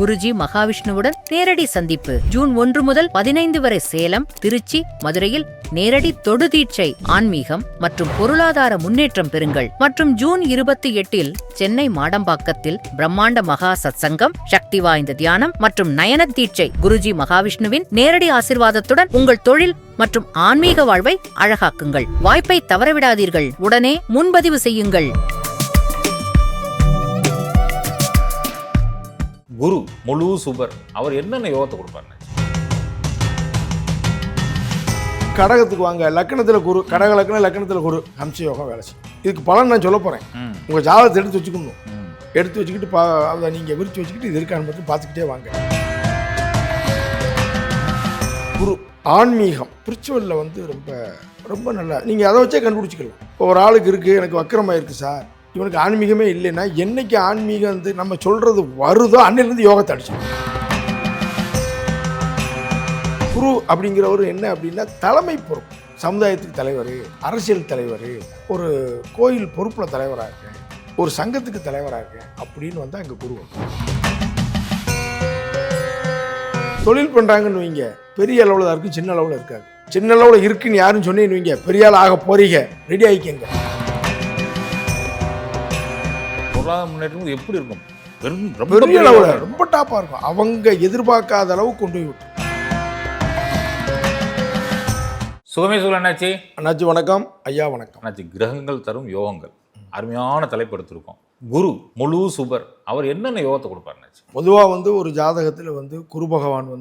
குருஜி மகாவிஷ்ணுவுடன் நேரடி சந்திப்பு ஜூன் 1 முதல் 15 வரை சேலம், திருச்சி, மதுரையில் நேரடி தொடு தீட்சை, ஆன்மீகம் மற்றும் பொருளாதார முன்னேற்றம் பெறுங்கள். மற்றும் ஜூன் 28 சென்னை மாடம்பாக்கத்தில் பிரம்மாண்ட மகா சத்சங்கம், சக்தி வாய்ந்த தியானம் மற்றும் நயன தீட்சை. குருஜி மகாவிஷ்ணுவின் நேரடி ஆசிர்வாதத்துடன் உங்கள் தொழில் மற்றும் ஆன்மீக வாழ்வை அழகாக்குங்கள். வாய்ப்பை தவறவிடாதீர்கள். உடனே முன்பதிவு செய்யுங்கள். குரு முழு சூப்பர். அவர் என்னென்ன யோகத்தை கொடுப்பாரு? கடகத்துக்கு வாங்க, லக்னத்தில் குரு, கடக லக்னம், லக்னத்தில் குரு, ஹம்ச யோகம் வேலை செய்யும். இதுக்கு பலன் நான் சொல்ல போகிறேன். உங்கள் ஜாதகத்தை எடுத்து வச்சுக்கணும். எடுத்து வச்சுக்கிட்டு அதை நீங்கள் விரித்து வச்சுக்கிட்டு இது இருக்கான்னு பார்த்துக்கிட்டே வாங்க. குரு ஆன்மீகம் ஸ்பிரிச்சுவலில் ரொம்ப ரொம்ப நல்லா நீங்கள் அதை வச்சே கண்டுபிடிச்சிக்கலாம். இப்போ ஒரு ஆளுக்கு இருக்குது, எனக்கு வக்கரமாக இருக்குது சார், இவனுக்கு ஆன்மீகமே இல்லைன்னா என்னைக்கு ஆன்மீகம் நம்ம சொல்கிறது வருதோ அன்னிலேருந்து யோகத்தை அடிச்சிடும். குரு அப்படிங்கிறவர் என்ன அப்படின்னா தலைமை பொறுப்பு, சமுதாயத்துக்கு தலைவர், அரசியல் தலைவர், ஒரு கோயில் பொறுப்பில் தலைவராக இருக்கேன், ஒரு சங்கத்துக்கு தலைவராக இருக்கேன் அப்படின்னு வந்தால் அங்கே குரு. தொழில் பண்ணுறாங்கன்னு வைங்க, பெரிய அளவில் தான் இருக்கும், சின்ன அளவில் இருக்காது. சின்ன அளவில் இருக்குன்னு யாரும் சொன்னீங்கன்னு வைங்க, பெரிய ஆள் ஆக போறீங்க, ரெடி ஆகிக்கங்க. பொருளாதார முன்னேற்றம் எப்படி இருக்கும்? பெரிய அளவில் ரொம்ப டாப்பாக இருக்கும். அவங்க எதிர்பார்க்காத அளவு கொண்டு போய் விட்டு. சுகமே சொல்ல அண்ணாச்சி. அண்ணாச்சி வணக்கம். ஐயா வணக்கம். அண்ணாச்சி, கிரகங்கள் தரும் யோகங்கள், அருமையான தலைப்பு எடுத்திருக்கோம். குரு முழு சூப்பர். அவர் என்னென்ன யோகத்தை கொடுப்பார் அண்ணாச்சி? பொதுவாக ஒரு ஜாதகத்தில் குரு பகவான்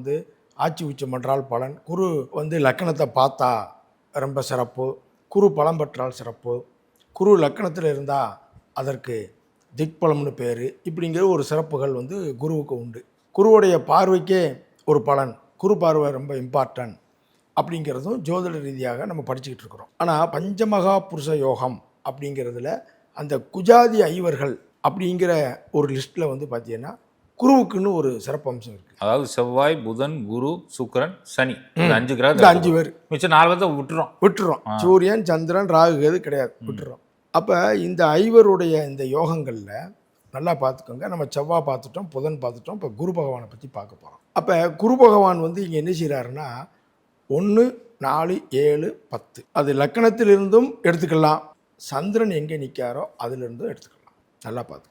ஆட்சி உச்சம் என்றால் பலன், குரு லக்கணத்தை பார்த்தா ரொம்ப சிறப்பு, குரு பலம் பெற்றால் சிறப்பு, குரு லக்கணத்தில் இருந்தால் அதற்கு திக்பலம்னு பேர். இப்படிங்கிற ஒரு சிறப்புகள் குருவுக்கு உண்டு. குருவுடைய பார்வைக்கே ஒரு பலன், குரு பார்வை ரொம்ப இம்பார்ட்டன்ட் அப்படிங்கிறதும் ஜோதிட ரீதியாக நம்ம படிச்சுக்கிட்டு இருக்கிறோம். ஆனால் பஞ்சமகா புருஷ யோகம் அப்படிங்கிறதுல அந்த குஜாதி ஐவர்கள் அப்படிங்கிற ஒரு லிஸ்ட்டில் பார்த்தீங்கன்னா குருவுக்குன்னு ஒரு சிறப்பு அம்சம் இருக்குது. அதாவது செவ்வாய், புதன், குரு, சுக்கிரன், சனி, 5 கிரகம், 5 பேர். மிச்சம் 4 பேர்த்த விட்டுறோம். சூரியன், சந்திரன், ராகு கேது கிடையாது, விட்டுறோம். அப்போ இந்த ஐவருடைய இந்த யோகங்களில் நல்லா பார்த்துக்கோங்க. நம்ம செவ்வாய் பார்த்துட்டோம், புதன் பார்த்துட்டோம், இப்போ குரு பகவானை பற்றி பார்க்க போகிறோம். அப்போ குரு பகவான் இங்கே என்ன செய்கிறாருன்னா 1, 4, 7, 10 அது லக்கணத்திலிருந்தும் எடுத்துக்கலாம். சந்திரன் எங்கே நிற்காரோ அதிலிருந்தும் எடுத்துக்கலாம். நல்லா பார்த்துக்கோங்க.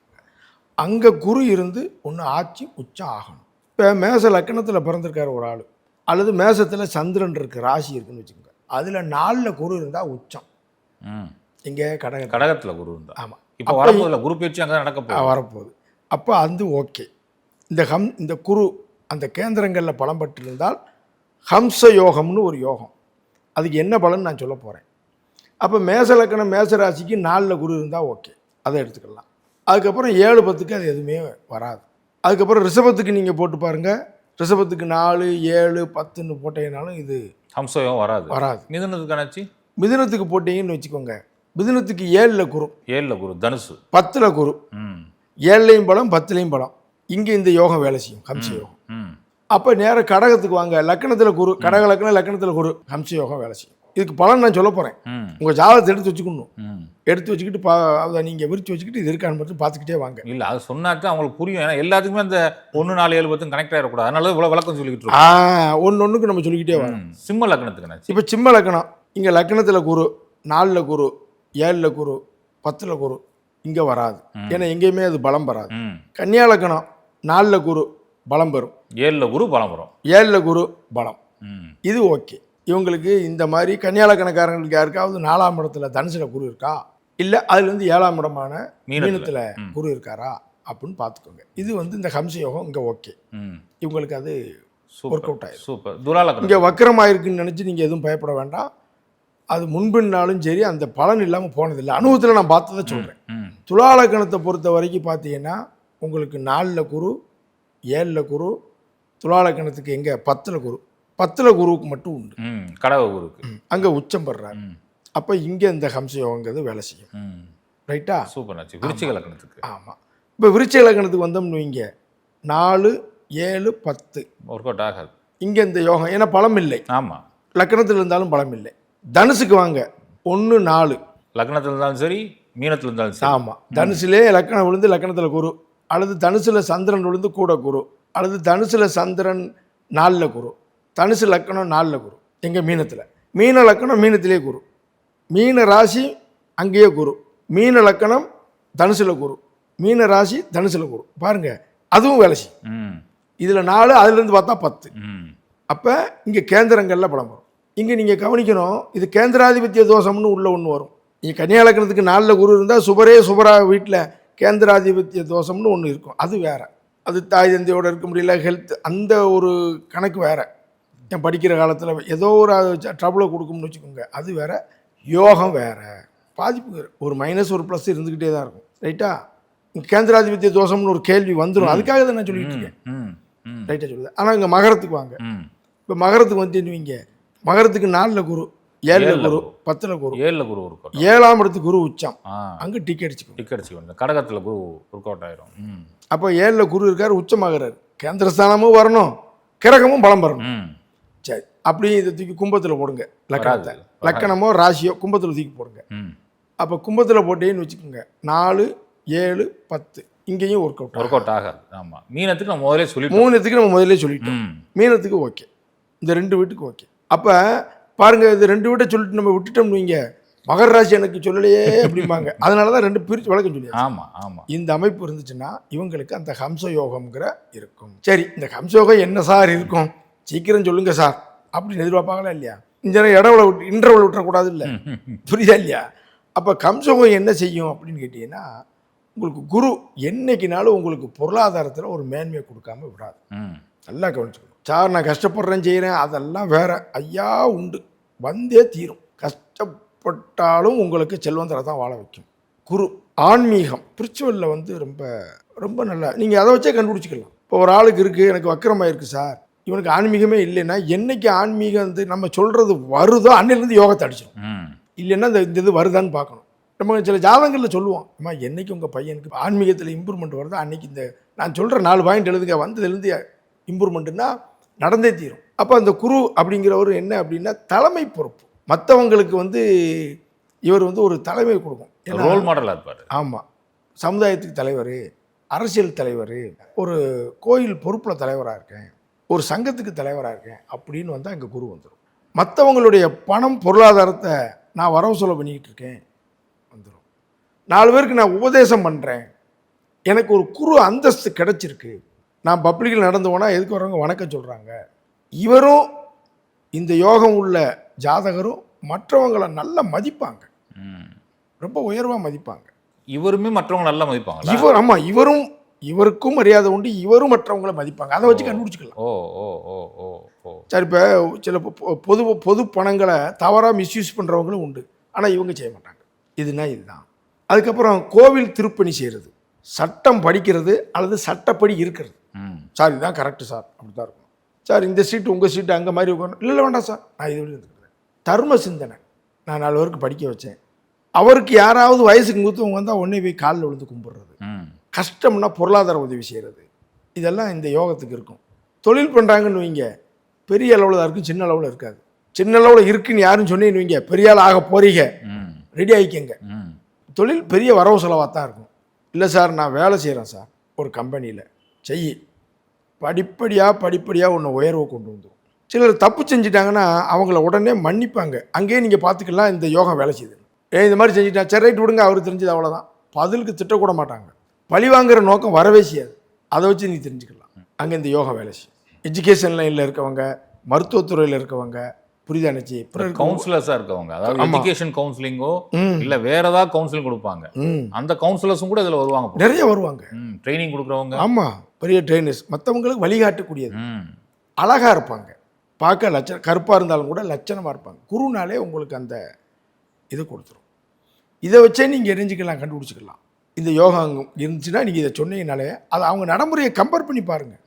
அங்கே குரு இருந்து ஒன்று ஆட்சி உச்சம் ஆகணும். இப்போ மேச லக்கணத்தில் பிறந்திருக்கார் ஒரு ஆள், அல்லது மேசத்தில் சந்திரன் இருக்குது, ராசி இருக்குன்னு வச்சுக்கோங்க. அதில் 4 குரு இருந்தால் உச்சம். இங்கே கடகத்தில் குரு இருந்தால். ஆமாம், இப்போ வரப்போதில்ல, குரு பேச்சு அங்கே நடக்க வரப்போகுது. அப்போ ஓகே. இந்த குரு அந்த கேந்திரங்களில் பலம் பெற்றிருந்தால் ஹம்ச யோகம்னு ஒரு யோகம். அதுக்கு என்ன பலன் நான் சொல்ல போகிறேன். அப்போ மேச லக்கணம், மேச ராசிக்கு 4 குரு இருந்தால் ஓகே, அதை எடுத்துக்கலாம். அதுக்கப்புறம் 7, 10க்கு அது எதுவுமே வராது. அதுக்கப்புறம் ரிஷபத்துக்கு நீங்கள் போட்டு பாருங்கள். ரிஷபத்துக்கு 4, 7, 10ன்னு போட்டீங்கன்னாலும் இது ஹம்ச யோகம் வராது. மிதுனத்துக்கு அண்ணாச்சி? மிதுனத்துக்கு போட்டீங்கன்னு வச்சுக்கோங்க, மிதுனத்துக்கு 7 குரு, 7 குரு, தனுசு 10 குரு, 7லையும் பலம், 10லையும் பலம். இங்கே இந்த யோகம் வேலை செய்யும், ஹம்ச யோகம். அப்போ நேராக கடகத்துக்கு வாங்க, லக்கணத்தில் குரு, கடக லக்கணம், லக்கணத்தில் குரு, ஹம்ச யோகம் வேலை செய்யும். இதுக்கு பலன் நான் சொல்ல போகிறேன். உங்கள் ஜாதகத்தை எடுத்து வச்சுக்கணும். எடுத்து வச்சுக்கிட்டு அதை நீங்கள் விரித்து வச்சுக்கிட்டு இது இருக்கான்னு மட்டும் பார்த்துக்கிட்டே வாங்க. இல்லை, அது சொன்னாக்க அவங்களுக்கு புரியும். ஏன்னா எல்லாத்துக்குமே அந்த 1, 4, 7, 10 கனெக்ட் ஆகிடக்கூடாது. அதனால இவ்வளோ விளக்கம் சொல்லிக்கிட்டு இருக்கோம். ஒன்றுக்கு நம்ம சொல்லிக்கிட்டே வாங்க. சிம்ம லக்கணத்துக்கு இப்போ சிம்ம லக்கணம், இங்கே லக்கணத்தில் குரு, 4 குரு, 7 குரு, 10 குரு இங்கே வராது. ஏன்னா எங்கேயுமே அது பலம் வராது. கன்னியா லக்கணம் 4 குரு பலம் பெறும், 7 குரு பலம் வரும், 7 குரு பலம். இது ஓகே. இவங்களுக்கு இந்த மாதிரி கன்னியாலக்கணக்காரங்களுக்கு யாருக்காவது 4ஆம் இடத்துல தனுசுல குரு இருக்கா, இல்லை அதுலேருந்து 7ஆம் இடமான மீனத்தில் குரு இருக்காரா அப்படின்னு பார்த்துக்கோங்க. இது இந்த ஹம்ச யோகம் இங்கே ஓகே. இவங்களுக்கு அது ஒர்க் அவுட் ஆயிடும். சூப்பர். துலாலக்கணம் இங்கே வக்கரமாயிருக்குன்னு நினச்சி நீங்கள் எதுவும் பயப்பட வேண்டாம். அது முன்பின்னாலும் சரி அந்த பலன் இல்லாமல் போனதில்லை. அனுபவத்தில் நான் பார்த்ததை சொல்கிறேன். துலாலக்கணத்தை பொறுத்த வரைக்கும் பார்த்தீங்கன்னா உங்களுக்கு 4 குரு, 7 குரு, துலாலக்கணத்துக்கு எங்கே 10 குரு, 10 குருவுக்கு மட்டும் உண்டு, கடக குருக்கு அங்கே உச்சம் பெறாரு. அப்போ இங்கே இந்த ஹம்ச யோகங்கிறது வேலை செய்யும். ரைட்டா? சூப்பர். விருச்சிக லக்கணத்துக்கு. ஆமாம். இப்போ விருச்சிக லக்கணத்துக்கு வந்தோம்னு வைங்க, 4, 7, 10 ஒர்க் அவுட் ஆகாது இங்கே இந்த யோகம். ஏன்னா பலம் இல்லை. ஆமாம், லக்கணத்தில் இருந்தாலும் பலம் இல்லை. தனுசுக்கு வாங்க, 1, 4 லக்கணத்தில் இருந்தாலும் சரி, மீனத்தில் இருந்தாலும் சரி. ஆமாம், தனுசுலே லக்கணம் விழுந்து லக்கணத்தில் குரு, அல்லது தனுசில் சந்திரன் விழுந்து கூட குரு, அல்லது தனுசுல சந்திரன் 4ல் குரு, தனுசு லக்கணம் 4ல் குரு, எங்கள் மீனத்தில், மீன லக்கணம் மீனத்திலே குரு, மீன ராசி அங்கேயே குரு, மீன லக்கணம் தனுசுல குரு, மீன ராசி தனுசுல குரு, பாருங்க அதுவும் வேலை செய்யும். இதில் 4, அதுலேருந்து பார்த்தா 10. அப்போ இங்கே கேந்திரங்களில் பலம் வரும். இங்கே நீங்கள் கவனிக்கணும், இது கேந்திராதிபத்திய தோஷம்னு உள்ள ஒன்று வரும். நீங்கள் கன்னியா லக்னத்துக்கு 4ல் குரு இருந்தால் சுபரா வீட்டில் கேந்திராதிபத்திய தோஷம்னு ஒன்று இருக்கும். அது வேறு, அது தாய் தந்தையோடு இருக்க முடியல, ஹெல்த், அந்த ஒரு கணக்கு வேறு. என் படிக்கிற காலத்தில் ஏதோ ஒரு ட்ரபுளை கொடுக்கும்னு வச்சுக்கோங்க, அது வேறு. யோகம் வேறு, பாதிப்பு ஒரு மைனஸ் ஒரு ப்ளஸ் இருந்துக்கிட்டே தான் இருக்கும். ரைட்டா? கேந்திராதிபத்திய தோஷம்னு ஒரு கேள்வி வந்துடும். அதுக்காக தான் நான் சொல்லிட்டு இருக்கேன். ரைட்டாக சொல்லுது. ஆனால் இங்கே மகரத்துக்கு வாங்க. இப்போ மகரத்துக்கு வந்துடுவீங்க, மகரத்துக்கு 4ல் குரு, 7ல் குரு, 10ல் குரு, 7ல் குரு இருக்கும், 7ஆம் இடத்துக்கு குரு உச்சம், அங்கே டிக் அடிச்சுக்கணும். கடகத்தில் குரு ஒர்க் அவுட் ஆயிரும். அப்போ 7ல் குரு இருக்கார், உச்சமாகிறார், கேந்திரஸ்தானமும் வரணும், கிரகமும் பலம் வரணும். சரி, அப்படியே இதை தூக்கி கும்பத்தில் போடுங்க. லக்கணத்தை, லக்கணமோ ராசியோ கும்பத்தில் தூக்கி போடுங்க. அப்போ கும்பத்தில் போட்டேன்னு வச்சுக்கோங்க, 4, 7, 10 இங்கேயும் ஒர்க் அவுட் ஆகாது. ஆமாம், மீனத்துக்கு நம்ம முதலே சொல்லி, மீனத்துக்கு நம்ம முதலே சொல்லிட்டோம். மீனத்துக்கு ஓகே, இந்த 2 வீட்டுக்கு ஓகே. அப்போ பாருங்க, இது 2 வீட்டை சொல்லிட்டு நம்ம விட்டுட்டோம்னு வைங்க, மகர ராசி எனக்கு சொல்லலையே அப்படிம்பாங்க. அதனால தான் 2 பிரித்து வழக்கம் சொல்லி. ஆமாம், இந்த அமைப்பு இருந்துச்சுன்னா இவங்களுக்கு அந்த ஹம்ச யோகம்ங்கிற இருக்கும். சரி, இந்த ஹம்ச யோகம் என்ன சார் இருக்கும், சீக்கிரம் சொல்லுங்க சார் அப்படின்னு எதிர்பார்ப்பாங்களா இல்லையா? இந்த இடவளை விட்டு இன்டர்வல் விட்டுறக்கூடாது இல்லை, புரியுதா இல்லையா? அப்போ ஹம்சயோகம் என்ன செய்யும் அப்படின்னு கேட்டிங்கன்னா, உங்களுக்கு குரு என்னைக்குனாலும் உங்களுக்கு பொருளாதாரத்தில் ஒரு மேன்மையை கொடுக்காம விடாது. நல்லா கவனிச்சுக்கணும். சார் நான் கஷ்டப்படுறேன் செய்கிறேன் அதெல்லாம் வேற, ஐயா உண்டு, வந்தே தீரும். கஷ்டப்பட்டாலும் உங்களுக்கு செல்வந்தரை தான் வாழ வைக்கும் குரு. ஆன்மீகம் ஸ்பிரிச்சுவலில் வந்து ரொம்ப ரொம்ப நல்லா நீங்கள் அதை வச்சே கண்டுபிடிச்சிக்கலாம். இப்போ ஒரு ஆளுக்கு இருக்குது, எனக்கு வக்கரமாக இருக்குது சார், இவனுக்கு ஆன்மீகமே இல்லைன்னா, என்னைக்கு ஆன்மீகம் வந்து நம்ம சொல்கிறது வருதோ அன்னிலேருந்து யோகத்தை அடிச்சிடும். இல்லைன்னா இந்த இது வருதான்னு பார்க்கணும். நம்ம சில ஜாதகங்களில் சொல்லுவோம், அம்மா என்னைக்கு உங்கள் பையனுக்கு ஆன்மீகத்தில் இம்ப்ரூவ்மெண்ட் வருதோ அன்னைக்கு இந்த நான் சொல்கிற 4 பாயிண்ட் எழுதுங்க, வந்ததுலேருந்து இம்ப்ரூவ்மெண்ட்டுன்னா நடந்தே தீரும். அப்போ அந்த குரு அப்படிங்கிறவர் என்ன அப்படின்னா தலைமை பொறுப்பு. மற்றவங்களுக்கு வந்து இவர் வந்து ஒரு தலைமை கொடுக்கும், ரோல் மாடலாக இருப்பார். ஆமாம், சமுதாயத்துக்கு தலைவர், அரசியல் தலைவர், ஒரு கோயில் பொறுப்பில் தலைவராக இருக்கேன், ஒரு சங்கத்துக்கு தலைவராக இருக்கேன் அப்படின்னு வந்தால் அங்கே குரு வந்துடும். மற்றவங்களுடைய பணம் பொருளாதாரத்தை நான் வரவு செலவு பண்ணிக்கிட்டு இருக்கேன் வந்துடும். 4 பேருக்கு நான் உபதேசம் பண்ணுறேன், எனக்கு ஒரு குரு அந்தஸ்து கிடச்சிருக்கு, நான் பப்ளிக்கில் நடந்து போனால் எதுக்கு வரவங்க வணக்கம் சொல்கிறாங்க. இவரும் இந்த யோகம் உள்ள ஜாதகரும் மற்றவங்களை நல்லா மதிப்பாங்க, ரொம்ப உயர்வாக மதிப்பாங்க. இவருமே மற்றவங்க நல்லா மதிப்பாங்க. ஆமாம், இவருக்கும் மரியாதை உண்டு, இவரும் மற்றவங்களை மதிப்பாங்க. அதை வச்சு கண்டுபிடிச்சிக்கலாம். சரி, இப்போ சில பொது பணங்களை தவறாக மிஸ்யூஸ் பண்ணுறவங்களும் உண்டு, ஆனால் இவங்க செய்ய மாட்டாங்க. இதுதான். அதுக்கப்புறம் கோவில் திருப்பணி செய்கிறது, சட்டம் படிக்கிறது அல்லது சட்டப்படி இருக்கிறது. சார் இதுதான் கரெக்டு சார், அப்படி தான் இருக்கும் சார், இந்த சீட்டு உங்கள் சீட்டு அங்கே மாதிரி உட்காரணும், இல்லை வேண்டாம் சார் நான் இது இருந்துக்கிறேன். தர்ம சிந்தனை, நான் 4 பேருக்கு படிக்க வச்சேன், அவருக்கு யாராவது வயசுக்கு மூத்தவங்க வந்தால் உடனே போய் காலில் விழுந்து கும்பிட்றது, கஷ்டம்னா பொருளாதார உதவி செய்கிறது, இதெல்லாம் இந்த யோகத்துக்கு இருக்கும். தொழில் பண்ணுறாங்கன்னு வைங்க, பெரிய அளவில் தான் இருக்கும், சின்ன அளவில் இருக்காது. சின்ன அளவில் இருக்குன்னு யாரும் சொன்னேன்னு வைங்க, பெரிய ஆள் ஆக போறீங்க, ரெடி ஆகிக்கங்க. தொழில் பெரிய வரவு செலவாக தான் இருக்கும். இல்லை சார் நான் வேலை செய்கிறேன் சார் ஒரு கம்பெனியில், செய்யி, படிப்படியாக உன்னை உயர்வை கொண்டு வந்துடும். சிலர் தப்பு செஞ்சிட்டாங்கன்னா அவங்கள உடனே மன்னிப்பாங்க, அங்கேயே நீங்கள் பார்த்துக்கலாம் இந்த யோகம் வேலை செய்யுது. இந்த மாதிரி செஞ்சுட்டா சரி ரைட் விடுங்க, அவர் தெரிஞ்சது அவ்வளோதான், பதிலுக்கு திட்டக்கூட மாட்டாங்க. பழி வாங்குற நோக்கம் வரவே செய்யாது, அதை வச்சு நீ தெரிஞ்சுக்கலாம். அங்கே இந்த யோகம் வேலை செய்யும். எஜுகேஷன் லைனில் இருக்கவங்க, மருத்துவத்துறையில் இருக்கவங்க, புரியுதா நினச்சி கவுன்சிலர்ஸாக இருக்கவங்க, அதாவது எஜுகேஷன் கவுன்சிலிங்கோ இல்லை வேற ஏதாவது கவுன்சிலிங் கொடுப்பாங்க, அந்த கவுன்சிலர்ஸும் கூட இதில் வருவாங்க, நிறைய வருவாங்க, ட்ரைனிங் கொடுக்குறவங்க. ஆமாம், பெரிய ட்ரைனர்ஸ், மற்றவங்களுக்கு வழிகாட்டக்கூடியது. அழகாக இருப்பாங்க, பார்க்க கருப்பாக இருந்தாலும் கூட லட்சணமாக இருப்பாங்க. குருனாலே உங்களுக்கு அந்த இது கொடுத்துரும். இதை வச்சே நீங்கள் எரிஞ்சிக்கலாம், கண்டுபிடிச்சிக்கலாம். இந்த யோகம் இருந்துச்சுன்னா நீங்கள் இதை சொன்னீங்கனாலே அதை அவங்க நடைமுறையை கம்பேர் பண்ணி பாருங்கள்.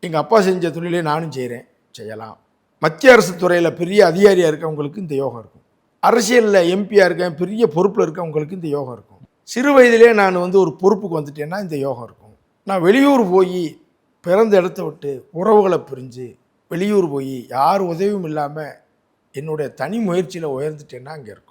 எங்கள் அப்பா செஞ்ச தொழிலே நானும் செய்யலாம். மத்திய அரசு துறையில் பெரிய அதிகாரியாக இருக்கவங்களுக்கு இந்த யோகம் இருக்கும். அரசியலில் எம்பியாக இருக்கேன், பெரிய பொறுப்பில் இருக்கவங்களுக்கு இந்த யோகம் இருக்கும். சிறு வயதிலே நான் வந்து ஒரு பொறுப்புக்கு வந்துட்டேன்னா இந்த யோகம் இருக்கும். நான் வெளியூர் போய் பிறந்த இடத்த விட்டு உறவுகளை பிரிஞ்சு வெளியூர் போய் யார் உதவியும் இல்லாமல் என்னுடைய தனி முயற்சியில் உயர்ந்துட்டேன்னா அங்கே இருக்கும்.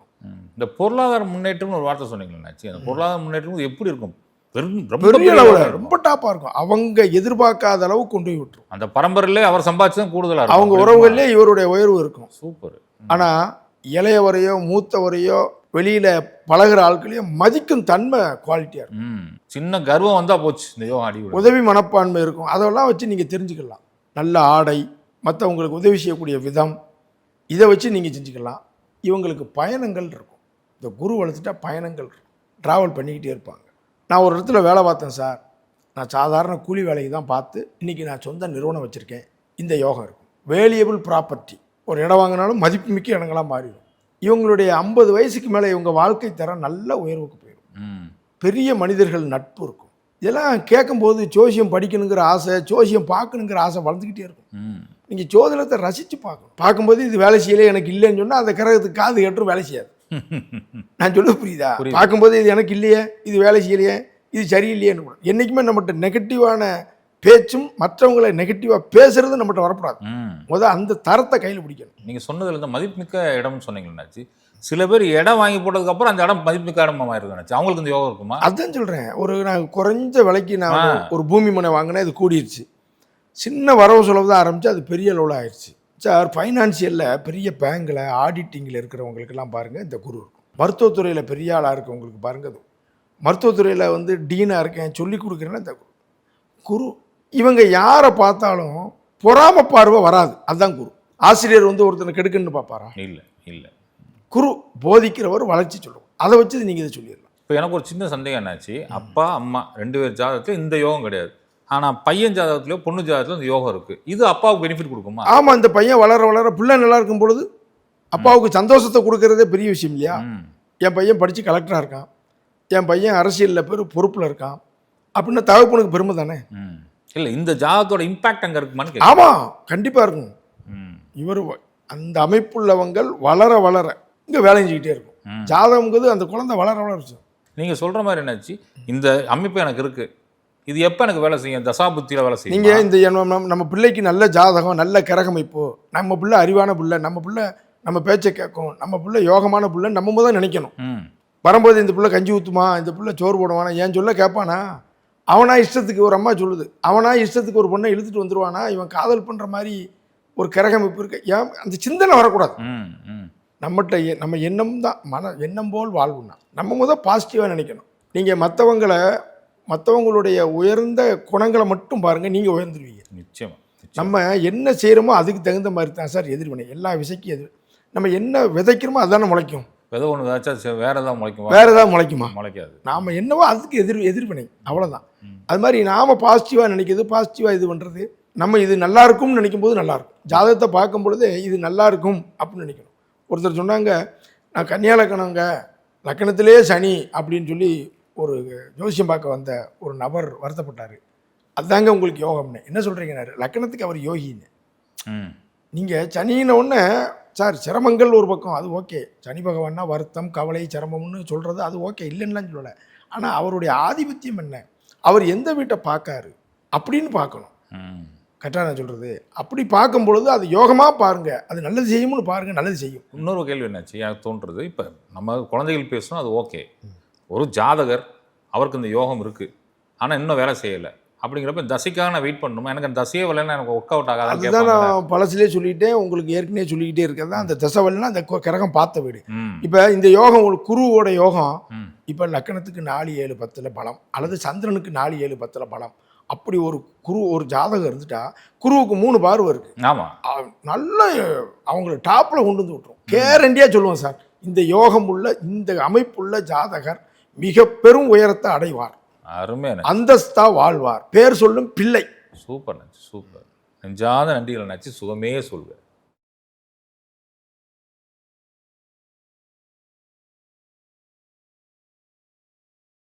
இந்த பொருளாதார முன்னேற்றம்னு ஒரு வார்த்தை சொன்னீங்கன்னாச்சு, அந்த பொருளாதார முன்னேற்றம் எப்படி இருக்கும்? பெரிய அளவில் ரொம்ப டாப்பாக இருக்கும். அவங்க எதிர்பார்க்காத அளவு கொண்டு போய் விட்டுரும். அந்த பரம்பரையிலே அவர் சம்பாதிச்சதும் கூடுதலாக இருக்கும். அவங்க உறவுகளிலே இவருடைய உயர்வு இருக்கும். சூப்பர். ஆனால் இளையவரையோ மூத்தவரையோ வெளியில் பழகிற ஆட்களையோ மதிக்கும் தன்மை குவாலிட்டியாக இருக்கும். சின்ன கர்வம் வந்தால் போச்சு இந்த யோகா அடி. உதவி மனப்பான்மை இருக்கும். அதெல்லாம் வச்சு நீங்கள் தெரிஞ்சுக்கலாம். நல்ல ஆடை, மற்றவங்களுக்கு உதவி செய்யக்கூடிய விதம், இதை வச்சு நீங்கள் செஞ்சுக்கலாம். இவங்களுக்கு பயணங்கள் இருக்கும். இந்த குரு வளர்த்துட்டா பயணங்கள் இருக்கும். ட்ராவல் பண்ணிக்கிட்டே இருப்பாங்க. நான் ஒரு இடத்துல வேலை பார்த்தேன் சார். நான் சாதாரண கூலி வேலைக்கு தான் பார்த்து இன்றைக்கி நான் சொந்த நிறுவனம் வச்சுருக்கேன். இந்த யோகம் இருக்கும். வேலியபிள் ப்ராப்பர்ட்டி, ஒரு இடம் வாங்கினாலும் மதிப்புமிக்க இடங்களாக மாறிடும். இவங்களுடைய 50 வயசுக்கு மேலே இவங்க வாழ்க்கை தரம் நல்ல உயர்வுக்கு போயிடும். பெரிய மனிதர்கள் நட்பு இருக்கும். இதெல்லாம் கேட்கும்போது ஜோசியம் படிக்கணுங்கிற ஆசை, ஜோசியம் பார்க்கணுங்கிற ஆசை வளர்ந்துக்கிட்டே இருக்கும். நீங்கள் ஜோதிடத்தை ரசித்து பார்க்கணும். பார்க்கும்போது இது வேலை செய்யலை எனக்கு இல்லைன்னு சொன்னால் அந்த கிரகத்துக்கு காது கேட்டும் வேலை செய்யாது. நான் சொல்ல புரியுதா? பார்க்கும்போது இது எனக்கு இல்லையே, இது வேலை செய்யலையே, இது சரியில்லையேன்னு கூட. என்றைக்குமே நம்மகிட்ட நெகட்டிவான பேச்சும் மற்றவங்களை நெகட்டிவாக பேசுறது நம்மகிட்ட வரக்கூடாது. முதல் அந்த தரத்தை கையில் பிடிக்கணும். நீங்கள் சொன்னதில் இந்த மதிப்புமிக்க இடம்னு சொன்னீங்கன்னாச்சு, சில பேர் இடம் வாங்கி போட்டதுக்கப்புறம் அந்த இடம் மதிப்புமிக்க இடமா மாறிடுச்சு. அவங்களுக்கு இந்த யோகம் இருக்குமா? அதுதான் சொல்கிறேன். நான் குறைஞ்ச விலைக்கு நான் ஒரு பூமி மனை வாங்கினேன், இது கூடிருச்சு. சின்ன வரவு செலவு தான் ஆரம்பித்து அது பெரிய லெவலில் ஆயிடுச்சு சார். ஃபைனான்சியலில் பெரிய பேங்கில் ஆடிட்டிங்கில் இருக்கிறவங்களுக்கெல்லாம் பாருங்கள் இந்த குரு இருக்கும். மருத்துவத்துறையில் பெரிய ஆளாக இருக்கவங்களுக்கு பாருங்கள். அது மருத்துவத்துறையில் டீனாக இருக்கேன் சொல்லி கொடுக்குறேன்னா இந்த குரு. இவங்க யாரை பார்த்தாலும் பொறாம பார்வை வராது. அதுதான் குரு. ஆசிரியர் ஒருத்தனை கெடுக்குன்னு பார்ப்பாரா? இல்லை இல்லை. குரு போதிக்கிறவர் வளர்ச்சி சொல்லுவோம். அதை வச்சு நீங்கள் இதை சொல்லிடலாம். இப்போ எனக்கு ஒரு சின்ன சந்தேகம் என்னாச்சு, அப்பா அம்மா 2 பேர் ஜாதகத்தில் இந்த யோகம் கிடையாது, ஆனால் பையன் ஜாதகத்திலயோ பொண்ணு ஜாதகத்திலோ இந்த யோகம் இருக்குது. இது அப்பாவுக்கு பெனிஃபிட் கொடுக்குமா? ஆமாம். இந்த பையன் வளர வளர பிள்ளை நல்லா இருக்கும் பொழுது அப்பாவுக்கு சந்தோஷத்தை கொடுக்கறதே பெரிய விஷயம் இல்லையா? என் பையன் படித்து கலெக்டராக இருக்கான், என் பையன் அரசியலில் பொறுப்பில் இருக்கான் அப்படின்னா தகப்பனுக்கு பெருமை தானே? இல்லை, இந்த ஜாதகத்தோட இம்பாக்ட் அங்கே இருக்குமான்னு? ஆமாம், கண்டிப்பாக இருக்கும். இவர் அந்த அமைப்புள்ளவங்கள் வளர வளர இங்கே வேலை செஞ்சுக்கிட்டே இருக்கும். ஜாதகங்கிறது அந்த குழந்தை வளர வளர்ச்சி. நீங்கள் சொல்கிற மாதிரி என்னாச்சு, இந்த அமைப்பு எனக்கு இருக்குது, இது எப்போ எனக்கு வேலை செய்யும்? தசாபுத்தியில் வேலை செய்யும். நீங்கள் இந்த நம்ம பிள்ளைக்கு நல்ல ஜாதகம், நல்ல கிரகமைப்பு, நம்ம பிள்ளை அறிவான பிள்ளை, நம்ம பிள்ளை நம்ம பேச்சை கேட்கும், நம்ம பிள்ளை யோகமான பிள்ளை நம்ம முதல் நினைக்கணும். வரும்போது இந்த பிள்ளை கஞ்சி ஊற்றுமா, இந்த பிள்ளை சோறு போடுவானா, ஏன் சொல்ல கேட்பானா? அவனா இஷ்டத்துக்கு ஒரு அம்மா சொல்லுது, அவனா இஷ்டத்துக்கு ஒரு பொண்ணை இழுத்துட்டு வந்துடுவானா? இவன் காதல் பண்ணுற மாதிரி ஒரு கிரகமைப்பு இருக்கு. ஏன் அந்த சிந்தனை வரக்கூடாது நம்மகிட்ட? நம்ம எண்ணம் தான் எண்ணம் போல் வாழ்வுன்னா நம்ம முதல் பாசிட்டிவாக நினைக்கணும். நீங்கள் மற்றவங்களுடைய உயர்ந்த குணங்களை மட்டும் பாருங்கள், நீங்கள் உயர்ந்துருவீங்க நிச்சயமாக. நம்ம என்ன செய்கிறோமோ அதுக்கு தகுந்த மாதிரி தான் சார் எதிர்வினை. எல்லா விதைக்கும் நம்ம என்ன விதைக்கிறோமோ அதுதானே முளைக்கும். விதை ஒன்று விதைச்சா வேறு ஏதாவது முளைக்குமா? வேறு ஏதாவது முளைக்குமா? முளைக்காது. நாம் என்னவோ அதுக்கு எதிர்வினை, அவ்வளோதான். அது மாதிரி நாம் பாசிட்டிவாக நினைக்கிறது, பாசிட்டிவாக இது பண்ணுறது. நம்ம இது நல்லா இருக்கும்னு நினைக்கும் போது நல்லாயிருக்கும். ஜாதகத்தை பார்க்கும் பொழுது இது நல்லா இருக்கும் அப்படின்னு நினைக்கணும். ஒருத்தர் சொன்னாங்க, நான் கன்னியா லக்கணங்க, லக்கணத்திலே சனி அப்படின்னு சொல்லி ஒரு ஜோசியம் பார்க்க வந்த ஒரு நபர் வருத்தப்பட்டார். அதுதாங்க உங்களுக்கு யோகம்னு. என்ன சொல்கிறீங்கன்னாரு, லக்கணத்துக்கு அவர் யோகின்னு. நீங்கள் சனின்னு ஒன்று சார் சிரமங்கள் ஒரு பக்கம், அது ஓகே. சனி பகவான்னா வருத்தம், கவலை, சிரமம்னு சொல்கிறது அது ஓகே, இல்லைன்னுலாம் சொல்லலை. ஆனால் அவருடைய ஆதிபத்தியம் என்ன, அவர் எந்த வீட்டை பார்க்காரு அப்படின்னு பார்க்கணும். கரெக்டாக நான் சொல்கிறது. அப்படி பார்க்கும் பொழுது அது யோகமாக பாருங்கள், அது நல்லது செய்யும்னு பாருங்கள், நல்லது செய்யும். இன்னொரு கேள்வி என்னாச்சு எனக்கு தோன்றுறது, இப்போ நம்ம குழந்தைகள் பேசணும் அது ஓகே, ஒரு ஜாதகர் அவருக்கு இந்த யோகம் இருக்குது ஆனால் இன்னும் வேலை செய்யலை அப்படிங்கிறப்ப தசைக்காக நான் வெயிட் பண்ணணுமா? எனக்கு அந்த தசையே வரலைன்னா எனக்கு ஒர்க் அவுட் ஆகாது. அதுதான் நான் பழசிலே சொல்லிட்டேன், உங்களுக்கு ஏற்கனவே சொல்லிக்கிட்டே இருக்கிறது தான். அந்த தசை வரலைன்னா அந்த கிரகம் பார்த்த வீடு. இப்போ இந்த யோகம் ஒரு குருவோட யோகம் இப்போ லக்கணத்துக்கு 4, 7, 10 பலம், அல்லது சந்திரனுக்கு 4, 7, 10 பலம். அப்படி ஒரு ஜாதகம் இருந்துட்டா குருவுக்கு 3 பார்வை இருக்கு. ஆமாம், நல்ல அவங்கள டாப்பில் கொண்டு வந்து விட்டுரும். கேரண்டியாக சொல்லுவோம் சார், இந்த யோகம் உள்ள இந்த அமைப்புள்ள ஜாதகர் மிக பெரும் உயரத்தை அடைவார், அருமையான அந்தஸ்தா வாழ்வார், பேர் சொல்லும் பிள்ளை. Super super. நெஞ்சாத நன்றிகள் நினச்சி சுகமே சொல்வேன்.